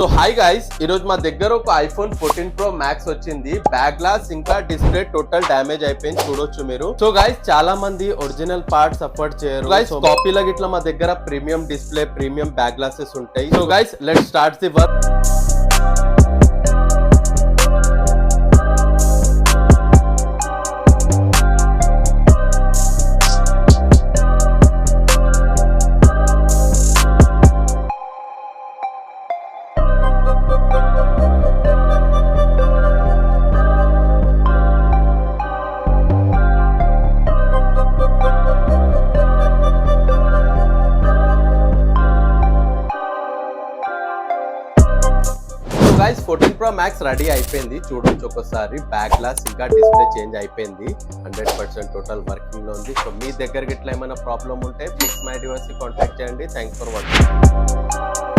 So hi guys, ఈ రోజు మా దగ్గర ఒక ఐఫోన్ 14 Pro Max వచ్చింది. బ్యాక్ గ్లాస్ ఇంకా డిస్ప్లే టోటల్ డ్యామేజ్ అయిపోయింది, చూడొచ్చు మీరు. సో గైస్, చాలా మంది ఒరిజినల్ పార్ట్స్ సపోర్ట్ చేయరు గైస్. కాపీల గిట్లా మా దగ్గర premium display, premium back glasses ఉంటాయి. So guys, let's start the work. Guys, 14 Pro Max ready అయిపోయింది, చూడొచ్చు ఒకసారి. బ్యాక్ గ్లాస్ ఇంకా డిస్ప్లే చేంజ్ అయిపోయింది, 100% టోటల్ వర్కింగ్ లో ఉంది. సో మీ దగ్గర ఇట్లా ఏమైనా ప్రాబ్లం ఉంటే ఫిక్స్ మై డివైస్ కి కాంటాక్ట్ చేయండి. Thanks for watching.